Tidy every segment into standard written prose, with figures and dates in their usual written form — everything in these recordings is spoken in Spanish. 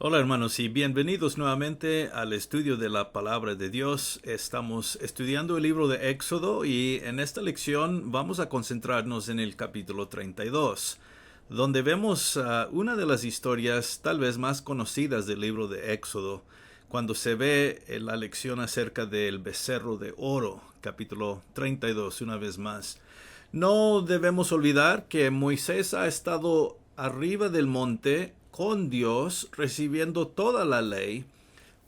Hola hermanos y bienvenidos nuevamente al estudio de la palabra de Dios. Estamos estudiando el libro de Éxodo y en esta lección vamos a concentrarnos en el capítulo 32, donde vemos una de las historias tal vez más conocidas del libro de Éxodo, cuando se ve la lección acerca del becerro de oro, capítulo 32 una vez más. No debemos olvidar que Moisés ha estado arriba del monte con Dios, recibiendo toda la ley,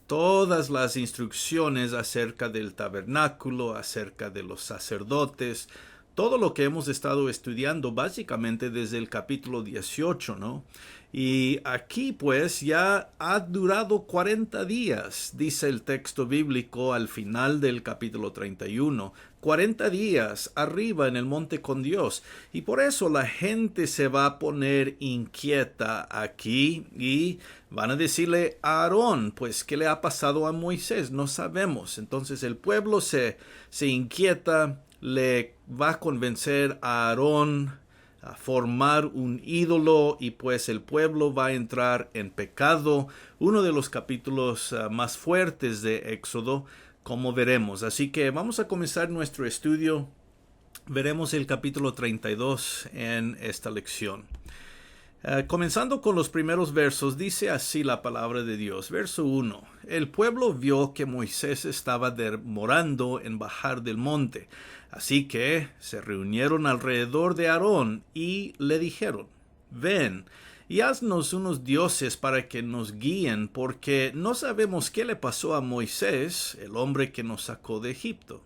todas las instrucciones acerca del tabernáculo, acerca de los sacerdotes, todo lo que hemos estado estudiando básicamente desde el capítulo 18, ¿no? Y aquí pues ya ha durado 40 días, dice el texto bíblico al final del capítulo 31. 40 días arriba en el monte con Dios. Y por eso la gente se va a poner inquieta aquí y van a decirle a Aarón, pues, ¿qué le ha pasado a Moisés? No sabemos. Entonces el pueblo se inquieta, le va a convencer a Aarón a formar un ídolo y pues el pueblo va a entrar en pecado. Uno de los capítulos más fuertes de Éxodo, como veremos. Así que vamos a comenzar nuestro estudio. Veremos el capítulo 32 en esta lección. Comenzando con los primeros versos, dice así la palabra de Dios. Verso 1. El pueblo vio que Moisés estaba demorando en bajar del monte. Así que se reunieron alrededor de Aarón y le dijeron, ven y haznos unos dioses para que nos guíen, porque no sabemos qué le pasó a Moisés, el hombre que nos sacó de Egipto.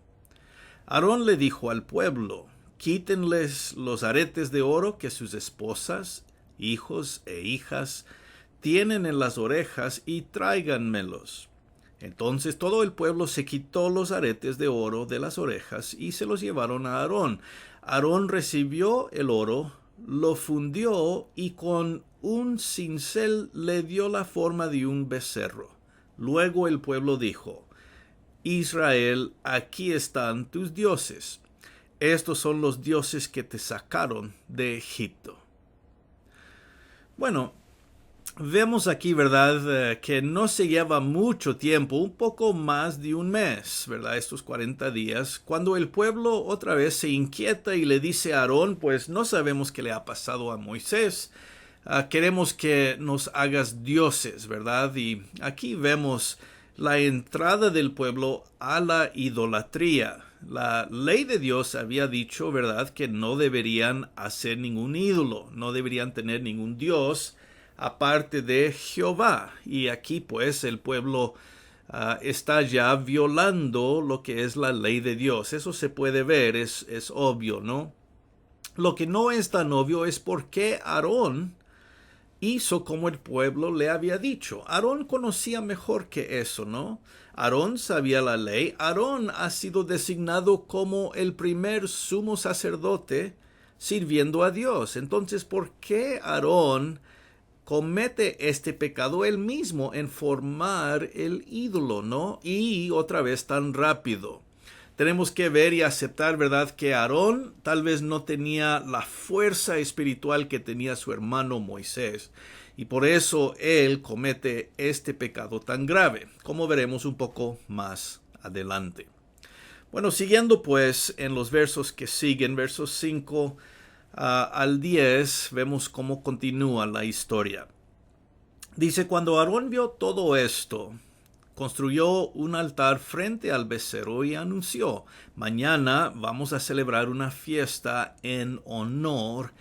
Aarón le dijo al pueblo, quítenles los aretes de oro que sus esposas, hijos e hijas tienen en las orejas y tráiganmelos. Entonces todo el pueblo se quitó los aretes de oro de las orejas y se los llevaron a Aarón. Aarón recibió el oro, lo fundió y con un cincel le dio la forma de un becerro. Luego el pueblo dijo, Israel, aquí están tus dioses. Estos son los dioses que te sacaron de Egipto. Bueno, vemos aquí, ¿verdad? Que no se lleva mucho tiempo, un poco más de un mes, ¿verdad? Estos 40 días, cuando el pueblo otra vez se inquieta y le dice a Aarón, pues no sabemos qué le ha pasado a Moisés. Queremos que nos hagas dioses, ¿verdad? Y aquí vemos la entrada del pueblo a la idolatría. La ley de Dios había dicho, ¿verdad?, que no deberían hacer ningún ídolo, no deberían tener ningún Dios aparte de Jehová. Y aquí pues el pueblo está ya violando lo que es la ley de Dios. Eso se puede ver, es obvio, ¿no? Lo que no es tan obvio es por qué Aarón hizo como el pueblo le había dicho. Aarón conocía mejor que eso, ¿no? Aarón sabía la ley. Aarón ha sido designado como el primer sumo sacerdote sirviendo a Dios. Entonces, ¿por qué Aarón comete este pecado él mismo en formar el ídolo, ¿no? Y otra vez tan rápido. Tenemos que ver y aceptar, ¿verdad?, que Aarón tal vez no tenía la fuerza espiritual que tenía su hermano Moisés. Y por eso él comete este pecado tan grave, como veremos un poco más adelante. Bueno, siguiendo pues en los versos que siguen, versos 5 al 10, vemos cómo continúa la historia. Dice, cuando Aarón vio todo esto, construyó un altar frente al becerro y anunció, mañana vamos a celebrar una fiesta en honor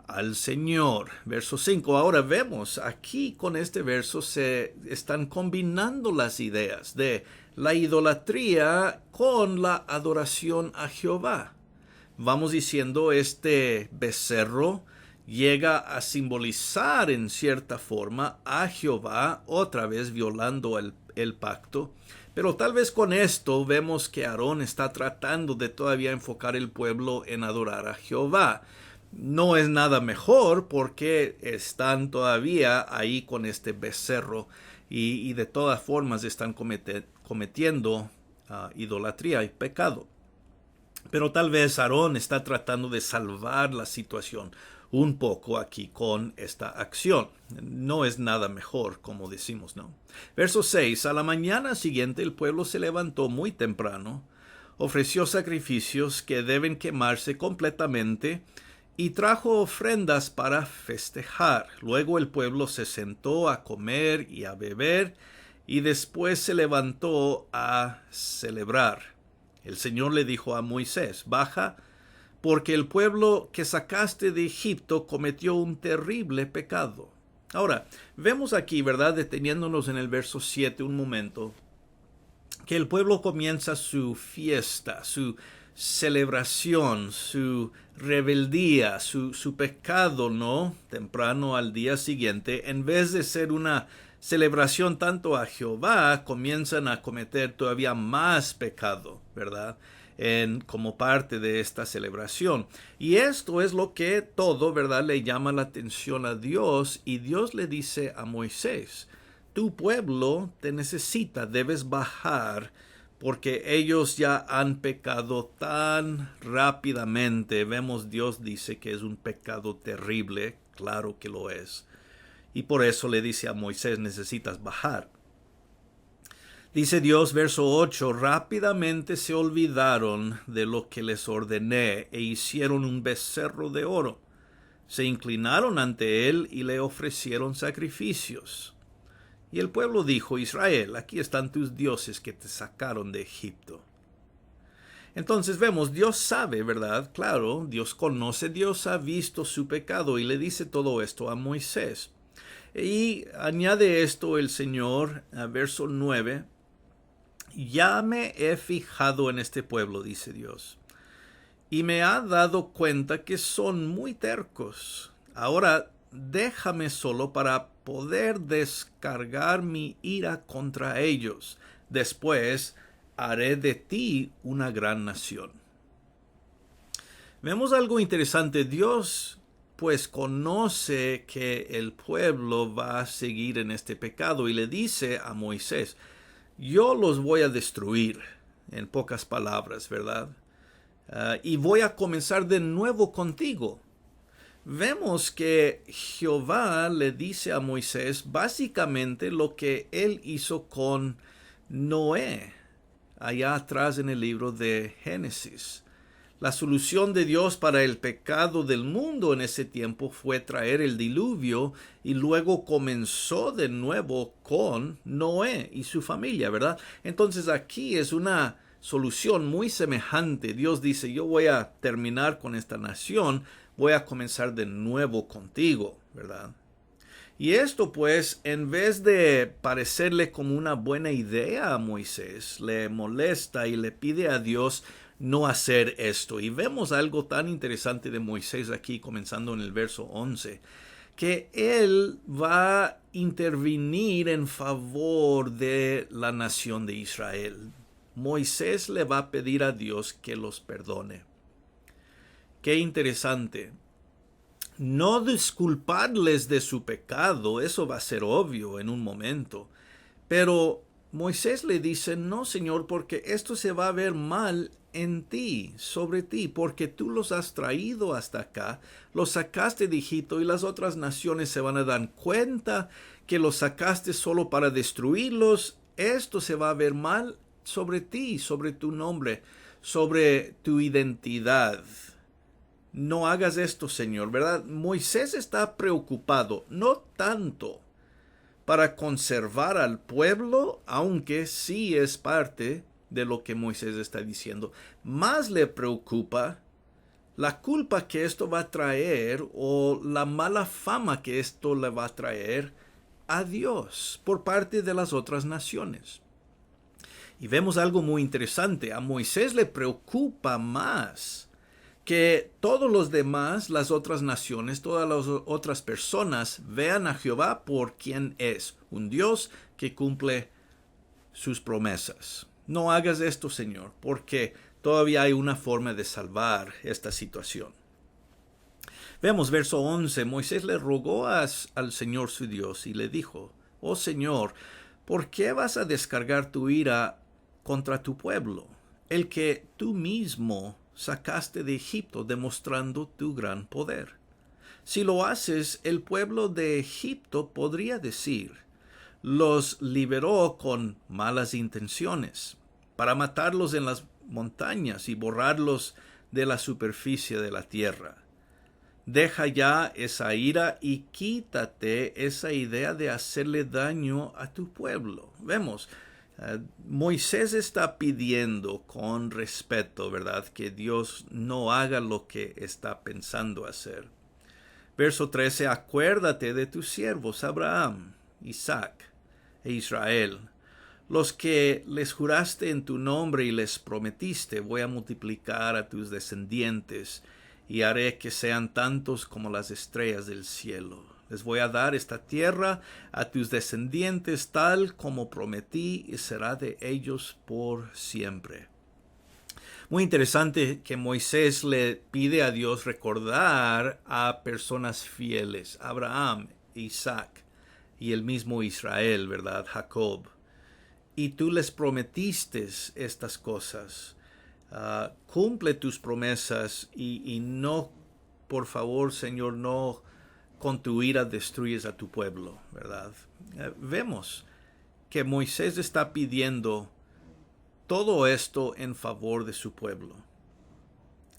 al Señor. Verso 5. Ahora vemos aquí con este verso se están combinando las ideas de la idolatría con la adoración a Jehová. Vamos diciendo, este becerro llega a simbolizar en cierta forma a Jehová, otra vez violando el pacto. Pero tal vez con esto vemos que Aarón está tratando de todavía enfocar el pueblo en adorar a Jehová. No es nada mejor porque están todavía ahí con este becerro y de todas formas están cometiendo idolatría y pecado. Pero tal vez Aarón está tratando de salvar la situación. un poco aquí con esta acción. No es nada mejor, como decimos, ¿no? Verso 6. A la mañana siguiente el pueblo se levantó muy temprano, ofreció sacrificios que deben quemarse completamente y trajo ofrendas para festejar. Luego el pueblo se sentó a comer y a beber y después se levantó a celebrar. El Señor le dijo a Moisés: baja, porque el pueblo que sacaste de Egipto cometió un terrible pecado. Ahora, vemos aquí, ¿verdad? Deteniéndonos en el verso 7 un momento, que el pueblo comienza su fiesta, su celebración, su rebeldía, su pecado, ¿no? Temprano al día siguiente, en vez de ser una celebración tanto a Jehová, comienzan a cometer todavía más pecado, ¿verdad? Como parte de esta celebración. Y esto es lo que todo, ¿verdad?, le llama la atención a Dios, y Dios le dice a Moisés: tu pueblo te necesita, debes bajar, porque ellos ya han pecado tan rápidamente. Vemos, Dios dice que es un pecado terrible, claro que lo es. Y por eso le dice a Moisés: necesitas bajar. Dice Dios, verso 8, rápidamente se olvidaron de lo que les ordené e hicieron un becerro de oro. Se inclinaron ante él y le ofrecieron sacrificios. Y el pueblo dijo: Israel, aquí están tus dioses que te sacaron de Egipto. Entonces vemos, Dios sabe, ¿verdad? Claro, Dios conoce, Dios ha visto su pecado y le dice todo esto a Moisés. Y añade esto el Señor, verso 9, ya me he fijado en este pueblo, dice Dios, y me ha dado cuenta que son muy tercos. Ahora déjame solo para poder descargar mi ira contra ellos. Después haré de ti una gran nación. Vemos algo interesante. Dios pues conoce que el pueblo va a seguir en este pecado y le dice a Moisés: yo los voy a destruir, en pocas palabras, ¿verdad? Y voy a comenzar de nuevo contigo. Vemos que Jehová le dice a Moisés básicamente lo que él hizo con Noé, allá atrás en el libro de Génesis. La solución de Dios para el pecado del mundo en ese tiempo fue traer el diluvio, y luego comenzó de nuevo con Noé y su familia, ¿verdad? Entonces aquí es una solución muy semejante. Dios dice: yo voy a terminar con esta nación, voy a comenzar de nuevo contigo, ¿verdad? Y esto pues, en vez de parecerle como una buena idea a Moisés, le molesta y le pide a Dios no hacer esto. Y vemos algo tan interesante de Moisés aquí, comenzando en el verso 11, que él va a intervenir en favor de la nación de Israel. Moisés le va a pedir a Dios que los perdone. Qué interesante. No disculparles de su pecado, eso va a ser obvio en un momento. Pero Moisés le dice: no, Señor, porque esto se va a ver mal en ti, sobre ti, porque tú los has traído hasta acá, los sacaste de Egipto, y las otras naciones se van a dar cuenta que los sacaste solo para destruirlos. Esto se va a ver mal sobre ti, sobre tu nombre, sobre tu identidad. No hagas esto, Señor, ¿verdad? Moisés está preocupado, no tanto para conservar al pueblo, aunque sí es parte de lo que Moisés está diciendo. Más le preocupa la culpa que esto va a traer, o la mala fama que esto le va a traer a Dios por parte de las otras naciones. Y vemos algo muy interesante. A Moisés le preocupa más que todos los demás, las otras naciones, todas las otras personas vean a Jehová por quien es, un Dios que cumple sus promesas. No hagas esto, Señor, porque todavía hay una forma de salvar esta situación. Vemos verso 11, Moisés le rogó al Señor su Dios y le dijo: oh Señor, ¿por qué vas a descargar tu ira contra tu pueblo, el que tú mismo sacaste de Egipto, demostrando tu gran poder? Si lo haces, el pueblo de Egipto podría decir, los liberó con malas intenciones, para matarlos en las montañas y borrarlos de la superficie de la tierra. Deja ya esa ira y quítate esa idea de hacerle daño a tu pueblo. Vemos, Moisés está pidiendo con respeto, ¿verdad?, que Dios no haga lo que está pensando hacer. Verso 13, acuérdate de tus siervos Abraham, Isaac e Israel, los que les juraste en tu nombre y les prometiste, voy a multiplicar a tus descendientes y haré que sean tantos como las estrellas del cielo. Les voy a dar esta tierra a tus descendientes tal como prometí y será de ellos por siempre. Muy interesante que Moisés le pide a Dios recordar a personas fieles, Abraham, Isaac y el mismo Israel, ¿verdad? Jacob. Y tú les prometiste estas cosas. Cumple tus promesas y no, por favor, Señor, no con tu ira destruyes a tu pueblo, ¿verdad? Vemos que Moisés está pidiendo todo esto en favor de su pueblo.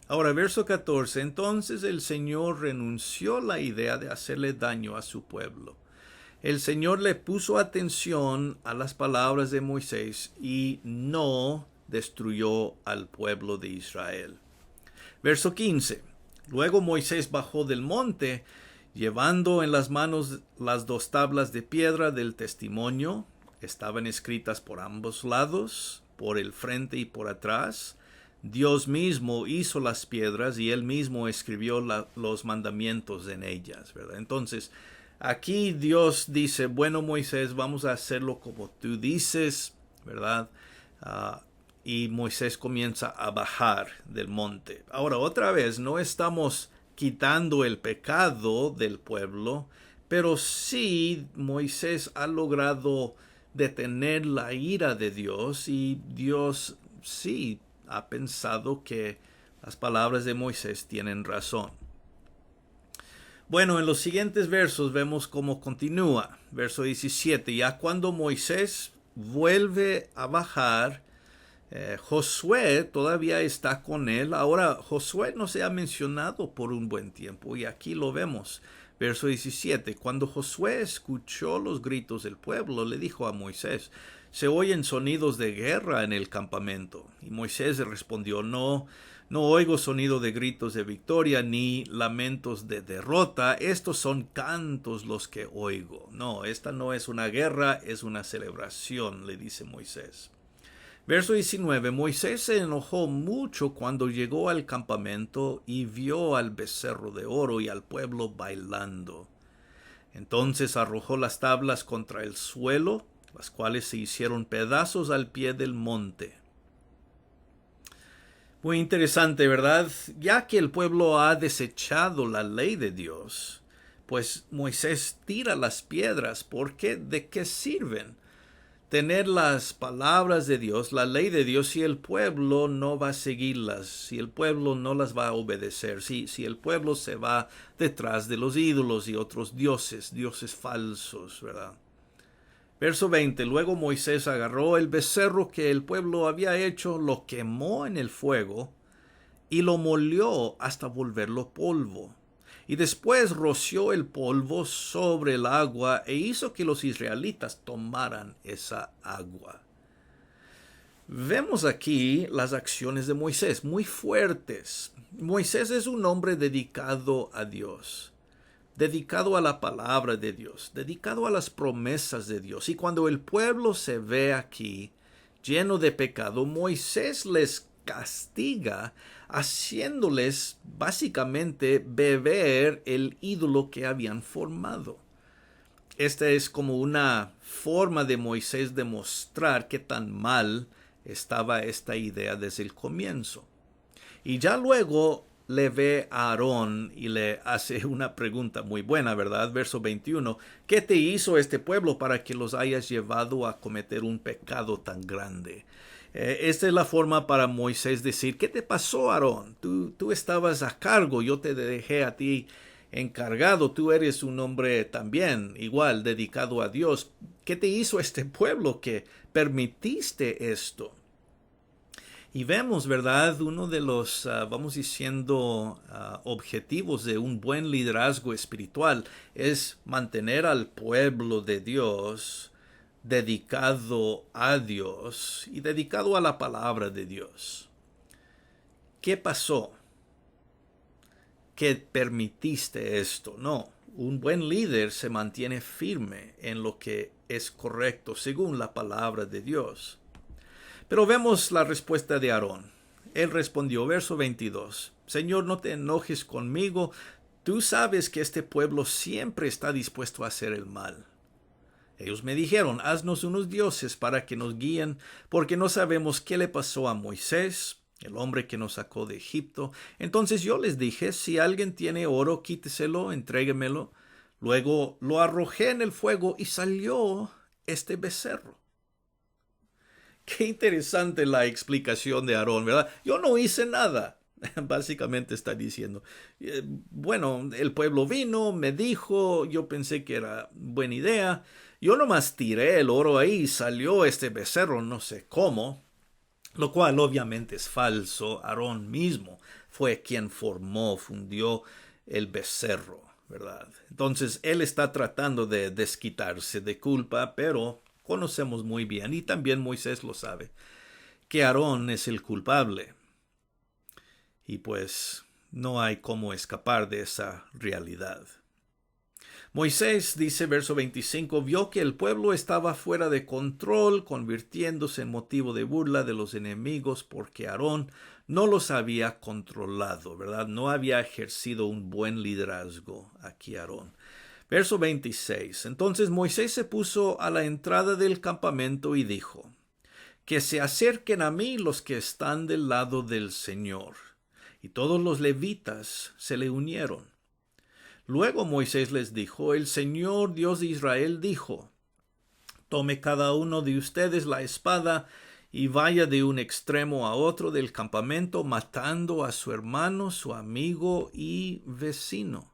Ahora, verso 14. Entonces el Señor renunció la idea de hacerle daño a su pueblo. El Señor le puso atención a las palabras de Moisés y no destruyó al pueblo de Israel. Verso 15. Luego Moisés bajó del monte, llevando en las manos las 2 tablas de piedra del testimonio. Estaban escritas por ambos lados, por el frente y por atrás. Dios mismo hizo las piedras y él mismo escribió los mandamientos en ellas, ¿verdad? Entonces, aquí Dios dice, bueno, Moisés, vamos a hacerlo como tú dices, ¿verdad? Y Moisés comienza a bajar del monte. Ahora, otra vez, no estamos quitando el pecado del pueblo, pero sí Moisés ha logrado detener la ira de Dios y Dios sí ha pensado que las palabras de Moisés tienen razón. Bueno, en los siguientes versos vemos cómo continúa. Verso 17, ya cuando Moisés vuelve a bajar, Josué todavía está con él. Ahora, Josué no se ha mencionado por un buen tiempo y aquí lo vemos. Verso 17, cuando Josué escuchó los gritos del pueblo, le dijo a Moisés, se oyen sonidos de guerra en el campamento. Y Moisés respondió, no oigo sonido de gritos de victoria ni lamentos de derrota. Estos son cantos los que oigo. No, esta no es una guerra, es una celebración, le dice Moisés. Verso 19, Moisés se enojó mucho cuando llegó al campamento y vio al becerro de oro y al pueblo bailando. Entonces arrojó las tablas contra el suelo, las cuales se hicieron pedazos al pie del monte. Muy interesante, ¿verdad? Ya que el pueblo ha desechado la ley de Dios, pues Moisés tira las piedras. ¿Por qué? ¿De qué sirven? Tener las palabras de Dios, la ley de Dios, si el pueblo no va a seguirlas, si el pueblo no las va a obedecer, si el pueblo se va detrás de los ídolos y otros dioses falsos, ¿verdad? Verso 20, luego Moisés agarró el becerro que el pueblo había hecho, lo quemó en el fuego y lo molió hasta volverlo polvo. Y después roció el polvo sobre el agua e hizo que los israelitas tomaran esa agua. Vemos aquí las acciones de Moisés, muy fuertes. Moisés es un hombre dedicado a Dios, dedicado a la palabra de Dios, dedicado a las promesas de Dios. Y cuando el pueblo se ve aquí lleno de pecado, Moisés les castiga haciéndoles básicamente beber el ídolo que habían formado. Esta es como una forma de Moisés demostrar qué tan mal estaba esta idea desde el comienzo. Y ya luego le ve a Aarón y le hace una pregunta muy buena, ¿verdad? Verso 21. ¿Qué te hizo este pueblo para que los hayas llevado a cometer un pecado tan grande? Esta es la forma para Moisés decir, ¿qué te pasó, Aarón? Tú estabas a cargo, yo te dejé a ti encargado, tú eres un hombre también igual dedicado a Dios. ¿Qué te hizo este pueblo que permitiste esto? Y vemos, ¿verdad? Uno de los, vamos diciendo, objetivos de un buen liderazgo espiritual es mantener al pueblo de Dios dedicado a Dios y dedicado a la palabra de Dios. ¿Qué pasó? ¿Que permitiste esto? No, un buen líder se mantiene firme en lo que es correcto según la palabra de Dios. Pero vemos la respuesta de Aarón. Él respondió, verso 22, Señor, no te enojes conmigo, tú sabes que este pueblo siempre está dispuesto a hacer el mal. Ellos me dijeron, haznos unos dioses para que nos guíen, porque no sabemos qué le pasó a Moisés, el hombre que nos sacó de Egipto. Entonces yo les dije, si alguien tiene oro, quíteselo, entréguemelo. Luego lo arrojé en el fuego y salió este becerro. Qué interesante la explicación de Aarón, ¿verdad? Yo no hice nada. Básicamente está diciendo, bueno, el pueblo vino, me dijo, yo pensé que era buena idea. Yo nomás tiré el oro ahí y salió este becerro, no sé cómo. Lo cual obviamente es falso. Aarón mismo fue quien fundió el becerro, ¿verdad? Entonces él está tratando de desquitarse de culpa, pero conocemos muy bien, y también Moisés lo sabe, que Aarón es el culpable. Y pues no hay cómo escapar de esa realidad. Moisés, dice verso 25, vio que el pueblo estaba fuera de control, convirtiéndose en motivo de burla de los enemigos, porque Aarón no los había controlado, ¿verdad? No había ejercido un buen liderazgo aquí Aarón. Verso 26. Entonces Moisés se puso a la entrada del campamento y dijo, que se acerquen a mí los que están del lado del Señor. Y todos los levitas se le unieron. Luego Moisés les dijo, el Señor Dios de Israel dijo, tome cada uno de ustedes la espada y vaya de un extremo a otro del campamento, matando a su hermano, su amigo y vecino.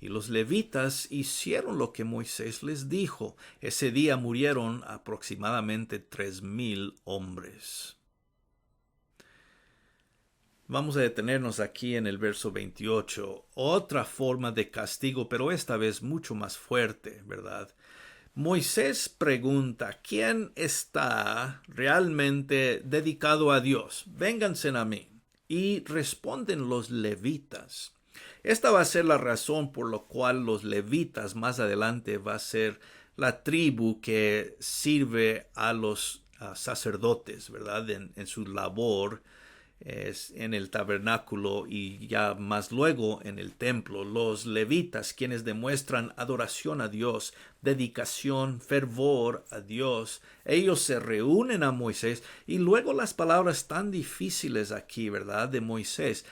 Y los levitas hicieron lo que Moisés les dijo. Ese día murieron aproximadamente 3,000 hombres. Vamos a detenernos aquí en el verso 28. Otra forma de castigo, pero esta vez mucho más fuerte, ¿verdad? Moisés pregunta, ¿quién está realmente dedicado a Dios? Vénganse a mí. Y responden los levitas. Esta va a ser la razón por la cual los levitas más adelante va a ser la tribu que sirve a los sacerdotes, ¿verdad? En su labor en el tabernáculo y ya más luego en el templo. Los levitas, quienes demuestran adoración a Dios, dedicación, fervor a Dios, ellos se reúnen a Moisés y luego las palabras tan difíciles aquí, ¿verdad? De Moisés,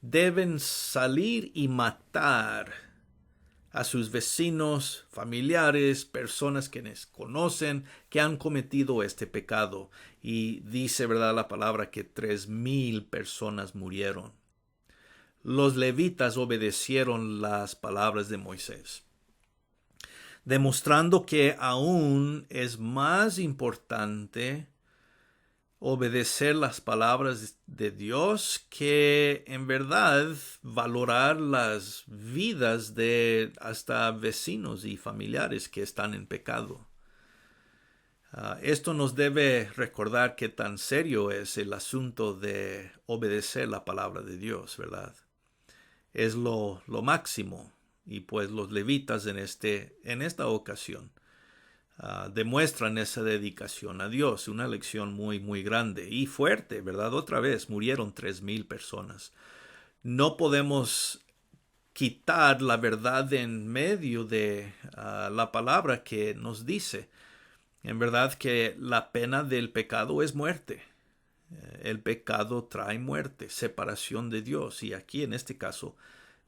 deben salir y matar a sus vecinos, familiares, personas que les conocen, que han cometido este pecado. Y dice, ¿verdad?, la palabra que 3,000 personas murieron. Los levitas obedecieron las palabras de Moisés, demostrando que aún es más importante obedecer las palabras de Dios que en verdad valorar las vidas de hasta vecinos y familiares que están en pecado. Esto nos debe recordar qué tan serio es el asunto de obedecer la palabra de Dios, ¿verdad? Es lo máximo. Y pues los levitas en esta ocasión demuestran esa dedicación a Dios, una lección muy, muy grande y fuerte, ¿verdad? Otra vez, murieron 3,000 personas. No podemos quitar la verdad en medio de la palabra que nos dice, en verdad, que la pena del pecado es muerte. El pecado trae muerte, separación de Dios, y aquí en este caso,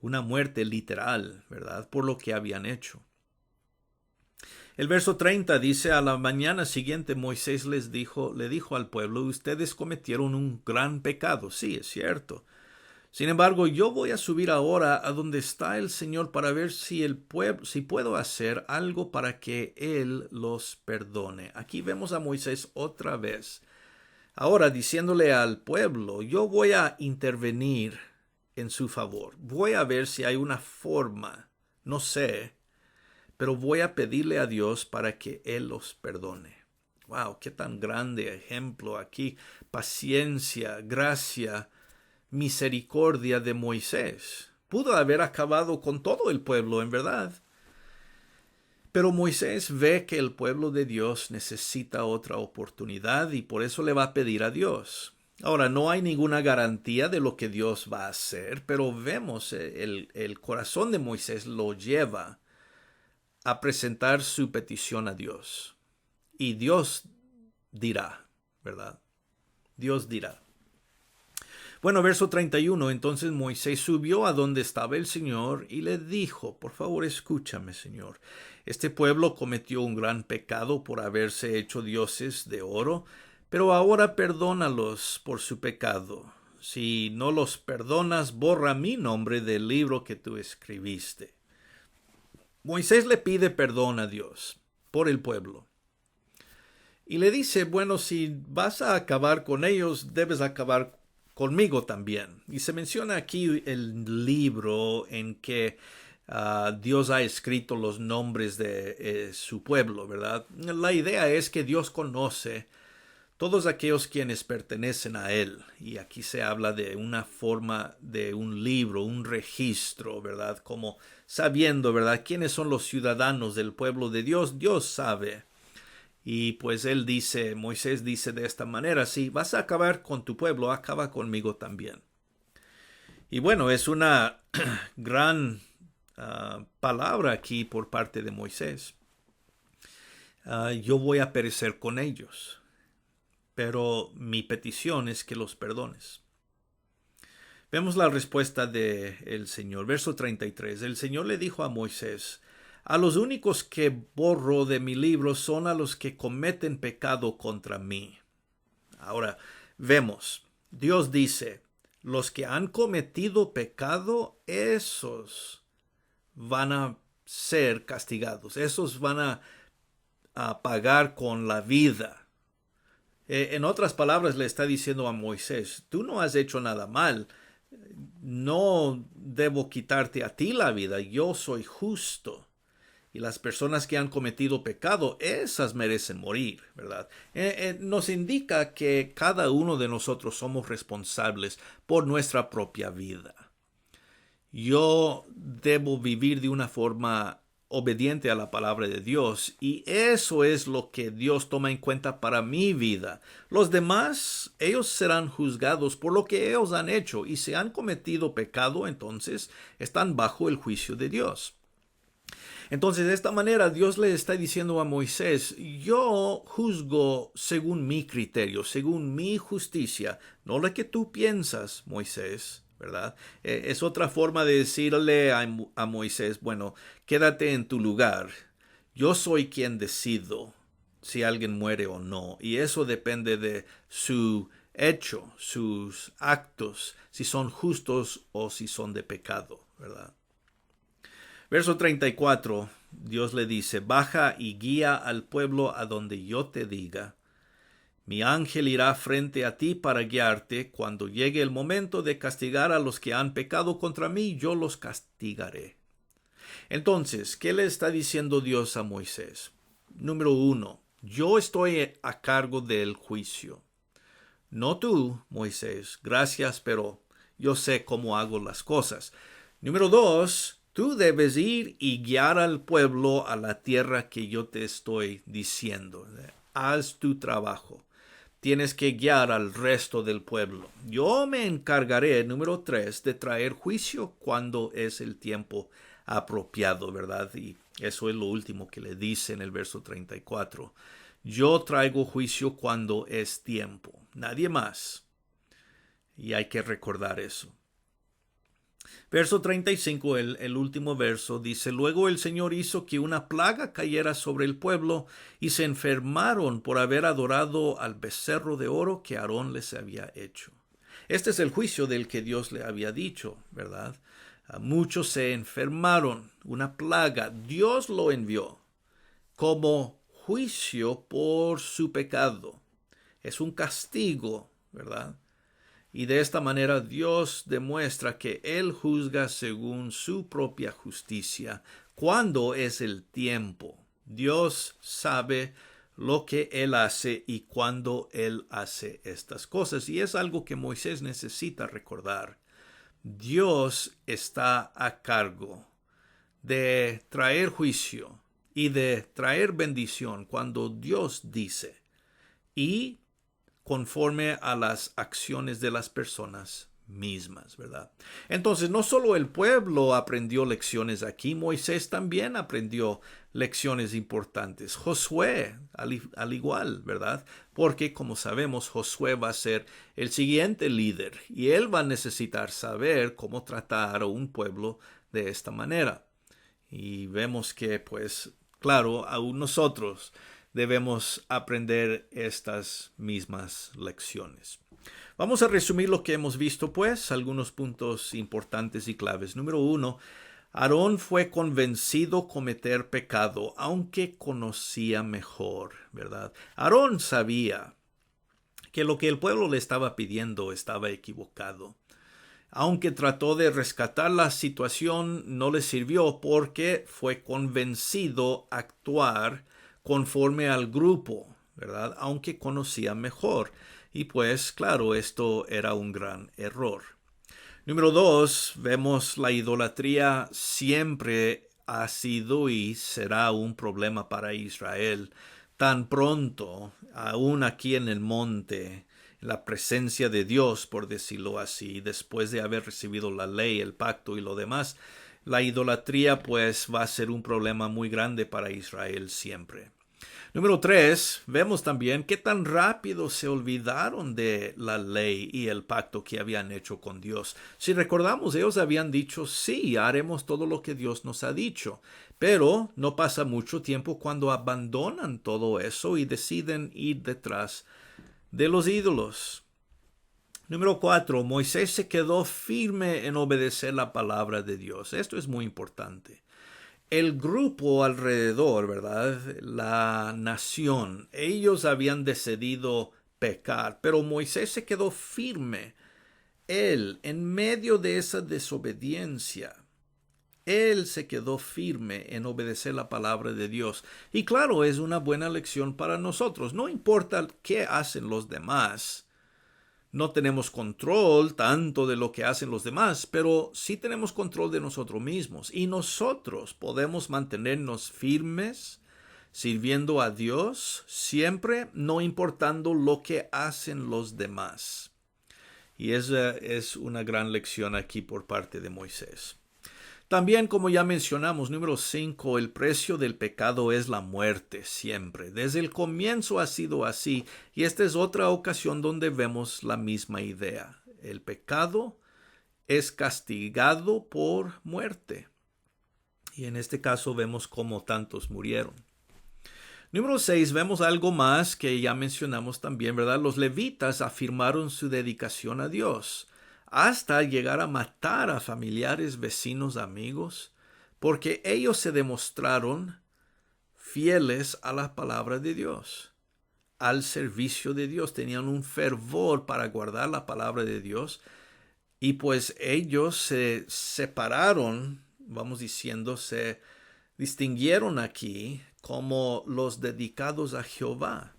una muerte literal, ¿verdad? Por lo que habían hecho. El verso 30 dice, a la mañana siguiente Moisés le dijo al pueblo, ustedes cometieron un gran pecado. Sí, es cierto. Sin embargo, yo voy a subir ahora a donde está el Señor para ver si si puedo hacer algo para que Él los perdone. Aquí vemos a Moisés otra vez. Ahora diciéndole al pueblo, yo voy a intervenir en su favor. Voy a ver si hay una forma, no sé, pero voy a pedirle a Dios para que Él los perdone. Wow, qué tan grande ejemplo aquí. Paciencia, gracia, misericordia de Moisés. Pudo haber acabado con todo el pueblo, en verdad. Pero Moisés ve que el pueblo de Dios necesita otra oportunidad y por eso le va a pedir a Dios. Ahora, no hay ninguna garantía de lo que Dios va a hacer, pero vemos el corazón de Moisés lo lleva a presentar su petición a Dios. Y Dios dirá, ¿verdad? Dios dirá. Bueno, verso 31, entonces Moisés subió a donde estaba el Señor y le dijo, por favor escúchame, Señor, este pueblo cometió un gran pecado por haberse hecho dioses de oro, pero ahora perdónalos por su pecado. Si no los perdonas, borra mi nombre del libro que tú escribiste. Moisés le pide perdón a Dios por el pueblo. Y le dice, bueno, si vas a acabar con ellos, debes acabar conmigo también. Y se menciona aquí el libro en que Dios ha escrito los nombres de su pueblo, ¿verdad? La idea es que Dios conoce todos aquellos quienes pertenecen a Él. Y aquí se habla de una forma de un libro, un registro, ¿verdad? Como sabiendo, ¿verdad? ¿Quiénes son los ciudadanos del pueblo de Dios? Dios sabe. Y pues él dice, Moisés dice de esta manera, si vas a acabar con tu pueblo, acaba conmigo también. Y bueno, es una gran palabra aquí por parte de Moisés. Yo voy a perecer con ellos, pero mi petición es que los perdones. Vemos la respuesta del Señor. Verso 33. El Señor le dijo a Moisés, a los únicos que borro de mi libro son a los que cometen pecado contra mí. Ahora, vemos, Dios dice, los que han cometido pecado, esos van a ser castigados, esos van a pagar con la vida. En otras palabras, le está diciendo a Moisés, tú no has hecho nada mal, no debo quitarte a ti la vida, yo soy justo. Y las personas que han cometido pecado, esas merecen morir, ¿verdad? Nos indica que cada uno de nosotros somos responsables por nuestra propia vida. Yo debo vivir de una forma obediente a la palabra de Dios y eso es lo que Dios toma en cuenta para mi vida. Los demás, ellos serán juzgados por lo que ellos han hecho y si han cometido pecado, entonces están bajo el juicio de Dios. Entonces, de esta manera, Dios le está diciendo a Moisés, yo juzgo según mi criterio, según mi justicia, no lo que tú piensas, Moisés, ¿verdad? Es otra forma de decirle a Moisés, bueno, quédate en tu lugar. Yo soy quien decido si alguien muere o no, y eso depende de su hecho, sus actos, si son justos o si son de pecado, ¿verdad? Verso 34, Dios le dice, baja y guía al pueblo a donde yo te diga. Mi ángel irá frente a ti para guiarte. Cuando llegue el momento de castigar a los que han pecado contra mí, yo los castigaré. Entonces, ¿qué le está diciendo Dios a Moisés? Número 1, yo estoy a cargo del juicio. No tú, Moisés, gracias, pero yo sé cómo hago las cosas. Número 2, tú debes ir y guiar al pueblo a la tierra que yo te estoy diciendo. Haz tu trabajo. Tienes que guiar al resto del pueblo. Yo me encargaré, número 3, de traer juicio cuando es el tiempo apropiado, ¿verdad? Y eso es lo último que le dice en el verso 34. Yo traigo juicio cuando es tiempo. Nadie más. Y hay que recordar eso. Verso 35, el último verso, dice, luego el Señor hizo que una plaga cayera sobre el pueblo y se enfermaron por haber adorado al becerro de oro que Aarón les había hecho. Este es el juicio del que Dios le había dicho, ¿verdad? Muchos se enfermaron, una plaga. Dios lo envió como juicio por su pecado. Es un castigo, ¿verdad? Y de esta manera Dios demuestra que Él juzga según su propia justicia. ¿Cuándo es el tiempo? Dios sabe lo que Él hace y cuándo Él hace estas cosas. Y es algo que Moisés necesita recordar. Dios está a cargo de traer juicio y de traer bendición cuando Dios dice. Y conforme a las acciones de las personas mismas, ¿verdad? Entonces, no solo el pueblo aprendió lecciones aquí, Moisés también aprendió lecciones importantes. Josué, al igual, ¿verdad? Porque, como sabemos, Josué va a ser el siguiente líder y él va a necesitar saber cómo tratar a un pueblo de esta manera. Y vemos que, pues, claro, aún nosotros debemos aprender estas mismas lecciones. Vamos a resumir lo que hemos visto, pues, algunos puntos importantes y claves. Número 1, Aarón fue convencido cometer pecado, aunque conocía mejor, ¿verdad? Aarón sabía que lo que el pueblo le estaba pidiendo estaba equivocado. Aunque trató de rescatar la situación, no le sirvió porque fue convencido a actuar conforme al grupo, ¿verdad? Aunque conocía mejor. Y pues, claro, esto era un gran error. Número 2, vemos la idolatría siempre ha sido y será un problema para Israel. Tan pronto, aún aquí en el monte, la presencia de Dios, por decirlo así, después de haber recibido la ley, el pacto y lo demás, la idolatría pues va a ser un problema muy grande para Israel siempre. Número 3, vemos también qué tan rápido se olvidaron de la ley y el pacto que habían hecho con Dios. Si recordamos, ellos habían dicho, sí, haremos todo lo que Dios nos ha dicho, pero no pasa mucho tiempo cuando abandonan todo eso y deciden ir detrás de los ídolos. Número 4, Moisés se quedó firme en obedecer la palabra de Dios. Esto es muy importante. El grupo alrededor, ¿verdad? La nación, ellos habían decidido pecar, pero Moisés se quedó firme. Él, en medio de esa desobediencia, él se quedó firme en obedecer la palabra de Dios. Y claro, es una buena lección para nosotros. No importa qué hacen los demás. No tenemos control tanto de lo que hacen los demás, pero sí tenemos control de nosotros mismos. Y nosotros podemos mantenernos firmes, sirviendo a Dios, siempre no importando lo que hacen los demás. Y esa es una gran lección aquí por parte de Moisés. También, como ya mencionamos, número 5, el precio del pecado es la muerte siempre. Desde el comienzo ha sido así, y esta es otra ocasión donde vemos la misma idea. El pecado es castigado por muerte. Y en este caso vemos cómo tantos murieron. Número 6, vemos algo más que ya mencionamos también, ¿verdad? Los levitas afirmaron su dedicación a Dios, hasta llegar a matar a familiares, vecinos, amigos, porque ellos se demostraron fieles a la palabra de Dios, al servicio de Dios. Tenían un fervor para guardar la palabra de Dios, y pues ellos se separaron, vamos diciendo, se distinguieron aquí como los dedicados a Jehová,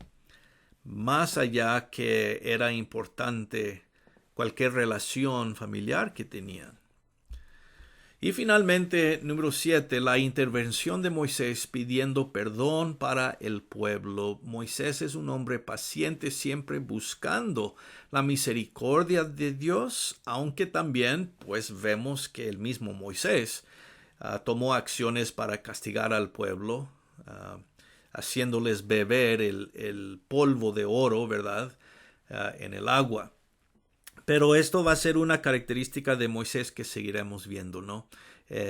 más allá que era importante cualquier relación familiar que tenían. Y finalmente, número 7, la intervención de Moisés pidiendo perdón para el pueblo. Moisés es un hombre paciente, siempre buscando la misericordia de Dios, aunque también pues vemos que el mismo Moisés tomó acciones para castigar al pueblo, haciéndoles beber el polvo de oro, ¿verdad? En el agua. Pero esto va a ser una característica de Moisés que seguiremos viendo, ¿no?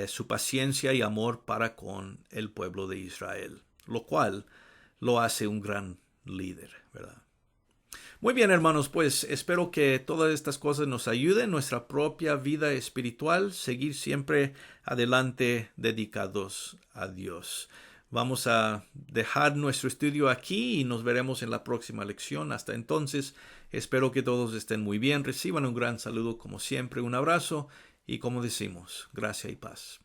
Su paciencia y amor para con el pueblo de Israel, lo cual lo hace un gran líder, ¿verdad? Muy bien, hermanos, pues espero que todas estas cosas nos ayuden en nuestra propia vida espiritual, seguir siempre adelante dedicados a Dios. Vamos a dejar nuestro estudio aquí y nos veremos en la próxima lección. Hasta entonces, espero que todos estén muy bien, reciban un gran saludo como siempre, un abrazo y como decimos, gracia y paz.